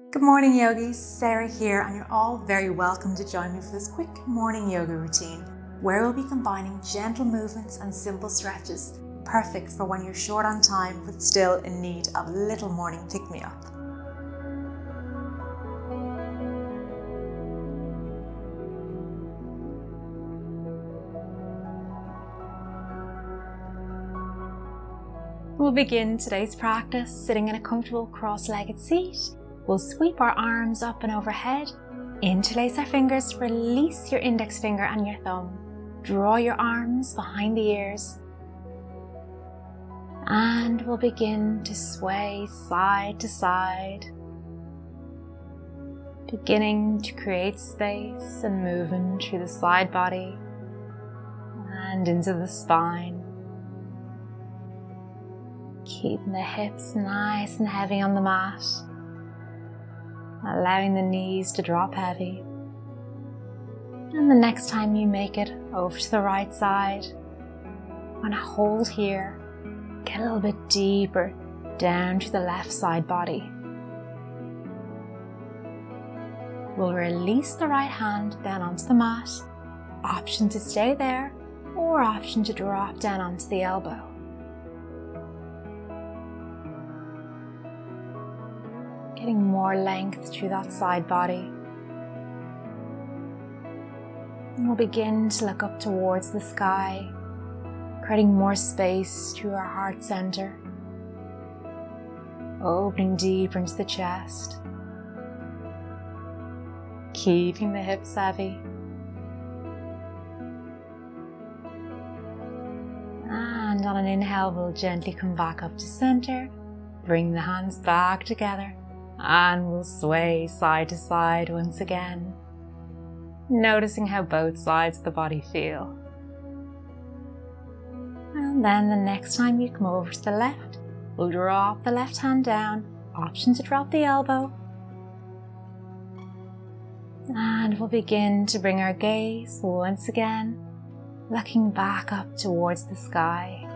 Good morning, yogis. Sarah here, and you're all very welcome to join me for this quick morning yoga routine where we'll be combining gentle movements and simple stretches, perfect for when you're short on time but still in need of a little morning pick-me-up. We'll begin today's practice sitting in a comfortable cross-legged seat. We'll sweep our arms up and overhead, interlace our fingers, release your index finger and your thumb. Draw your arms behind the ears. And we'll begin to sway side to side, beginning to create space and movement through the side body and into the spine. Keeping the hips nice and heavy on the mat, allowing the knees to drop heavy. And the next time you make it over to the right side, I'm going to hold here, get a little bit deeper down to the left side body. We'll release the right hand down onto the mat, option to stay there or option to drop down onto the elbow. Getting more length through that side body. And we'll begin to look up towards the sky, creating more space through our heart center, opening deeper into the chest, keeping the hips heavy. And on an inhale, we'll gently come back up to center, bring the hands back together, and we'll sway side to side once again, noticing how both sides of the body feel. And then the next time you come over to the left, we'll drop the left hand down, option to drop the elbow, and we'll begin to bring our gaze once again, looking back up towards the sky,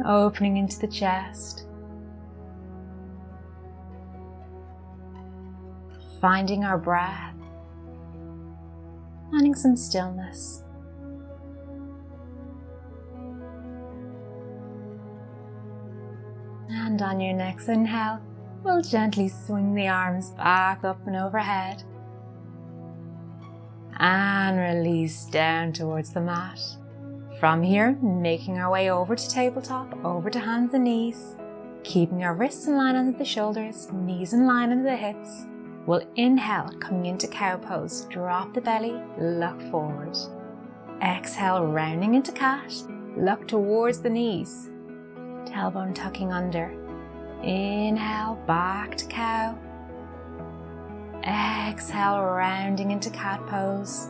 opening into the chest, finding our breath, finding some stillness. And on your next inhale, we'll gently swing the arms back up and overhead. And release down towards the mat. From here, making our way over to tabletop, over to hands and knees, keeping our wrists in line under the shoulders, knees in line under the hips. We'll inhale, coming into cow pose, drop the belly, look forward. Exhale, rounding into cat, look towards the knees, tailbone tucking under. Inhale, back to cow. Exhale, rounding into cat pose.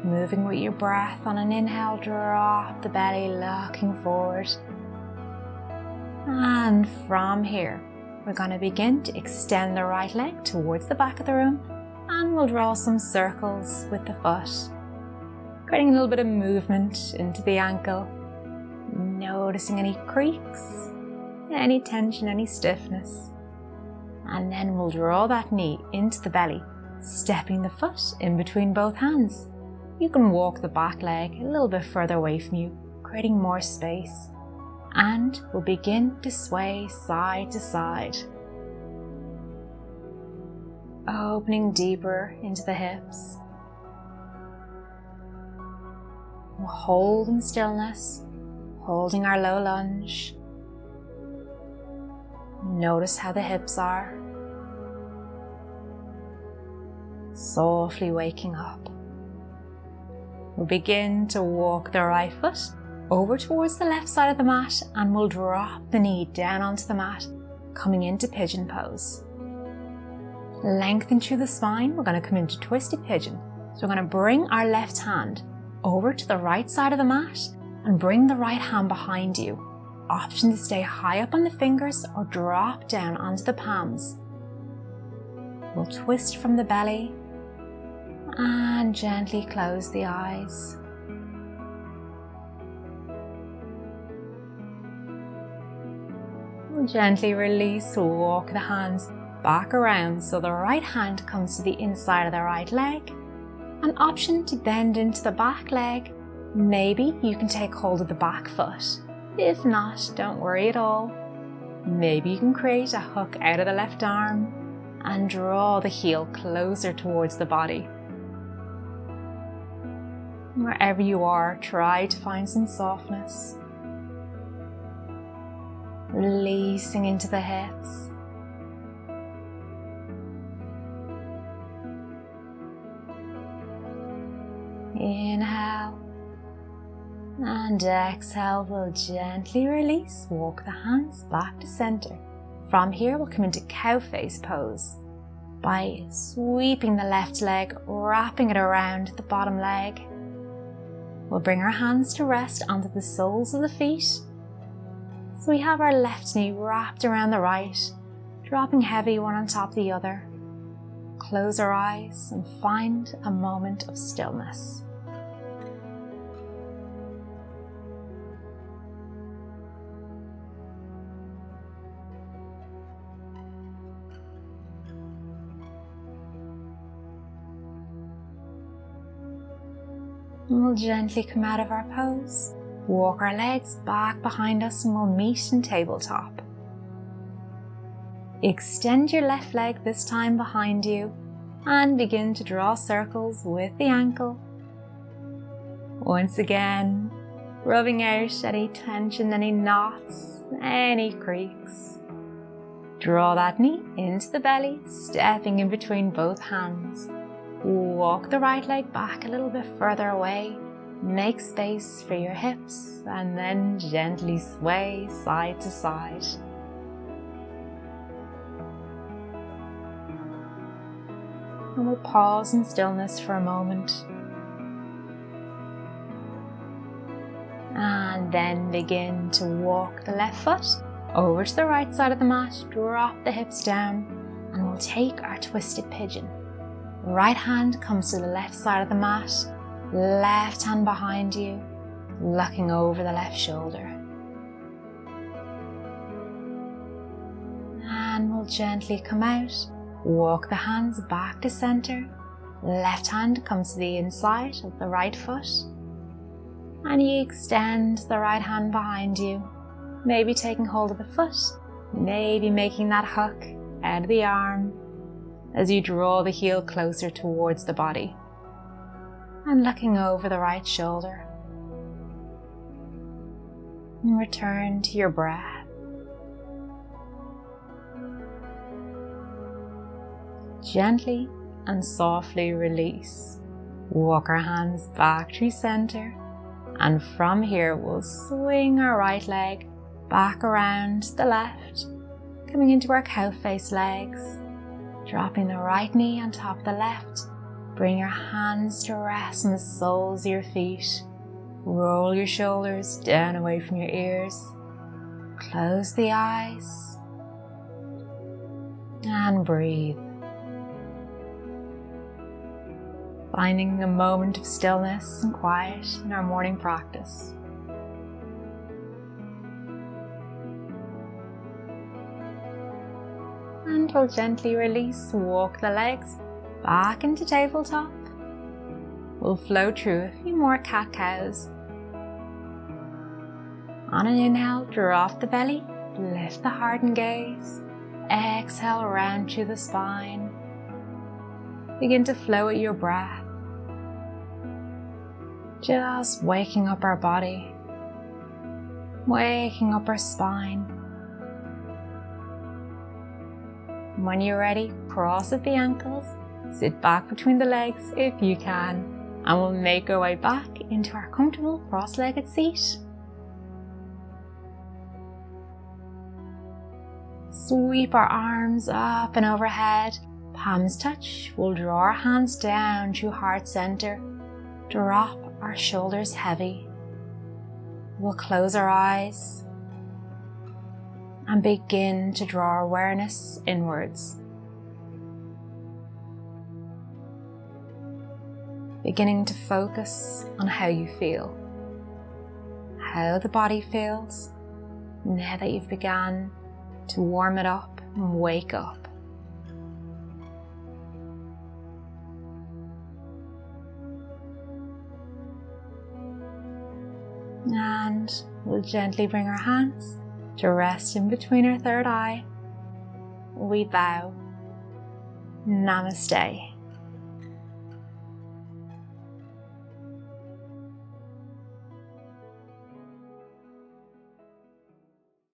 Moving with your breath. On an inhale, drop the belly, looking forward. And from here, we're going to begin to extend the right leg towards the back of the room, and we'll draw some circles with the foot, creating a little bit of movement into the ankle, noticing any creaks, any tension, any stiffness. And then we'll draw that knee into the belly, stepping the foot in between both hands. You can walk the back leg a little bit further away from you, creating more space. And we'll begin to sway side to side, opening deeper into the hips. We'll hold in stillness, holding our low lunge. Notice how the hips are. Softly waking up. We'll begin to walk the right foot over towards the left side of the mat, and we'll drop the knee down onto the mat, coming into Pigeon Pose. Lengthen through the spine, we're going to come into Twisty Pigeon. So we're going to bring our left hand over to the right side of the mat and bring the right hand behind you. Option to stay high up on the fingers or drop down onto the palms. We'll twist from the belly and gently close the eyes. Gently release, walk the hands back around so the right hand comes to the inside of the right leg. An option to bend into the back leg. Maybe you can take hold of the back foot. If not, don't worry at all. Maybe you can create a hook out of the left arm and draw the heel closer towards the body. Wherever you are, try to find some softness. Releasing into the hips. Inhale and exhale. We'll gently release. Walk the hands back to center. From here, we'll come into cow face pose by sweeping the left leg, wrapping it around the bottom leg. We'll bring our hands to rest onto the soles of the feet. So we have our left knee wrapped around the right, dropping heavy one on top of the other. Close our eyes and find a moment of stillness. And we'll gently come out of our pose. Walk our legs back behind us and we'll meet in tabletop. Extend your left leg this time behind you and begin to draw circles with the ankle. Once again, rubbing out any tension, any knots, any creaks. Draw that knee into the belly, stepping in between both hands. Walk the right leg back a little bit further away. Make space for your hips and then gently sway side to side. And we'll pause in stillness for a moment. And then begin to walk the left foot over to the right side of the mat, drop the hips down, and we'll take our twisted pigeon. Right hand comes to the left side of the mat, left hand behind you, looking over the left shoulder. And we'll gently come out, walk the hands back to center, left hand comes to the inside of the right foot, and you extend the right hand behind you, maybe taking hold of the foot, maybe making that hook out of the arm as you draw the heel closer towards the body. And looking over the right shoulder. And return to your breath. Gently and softly release. Walk our hands back to center. And from here, we'll swing our right leg back around the left, coming into our cow face legs. Dropping the right knee on top of the left. Bring your hands to rest on the soles of your feet. Roll your shoulders down away from your ears. Close the eyes. And breathe. Finding a moment of stillness and quiet in our morning practice. And we'll gently release, walk the legs back into tabletop. We'll flow through a few more cat-cows. On an inhale, drop the belly, lift the heart and gaze. Exhale, round through the spine. Begin to flow at your breath. Just waking up our body, waking up our spine. When you're ready, cross at the ankles. Sit back between the legs if you can, and we'll make our way back into our comfortable cross-legged seat. Sweep our arms up and overhead, palms touch. We'll draw our hands down to heart center, drop our shoulders heavy. We'll close our eyes and begin to draw our awareness inwards. Beginning to focus on how you feel, how the body feels now that you've begun to warm it up and wake up. And we'll gently bring our hands to rest in between our third eye. We bow. Namaste.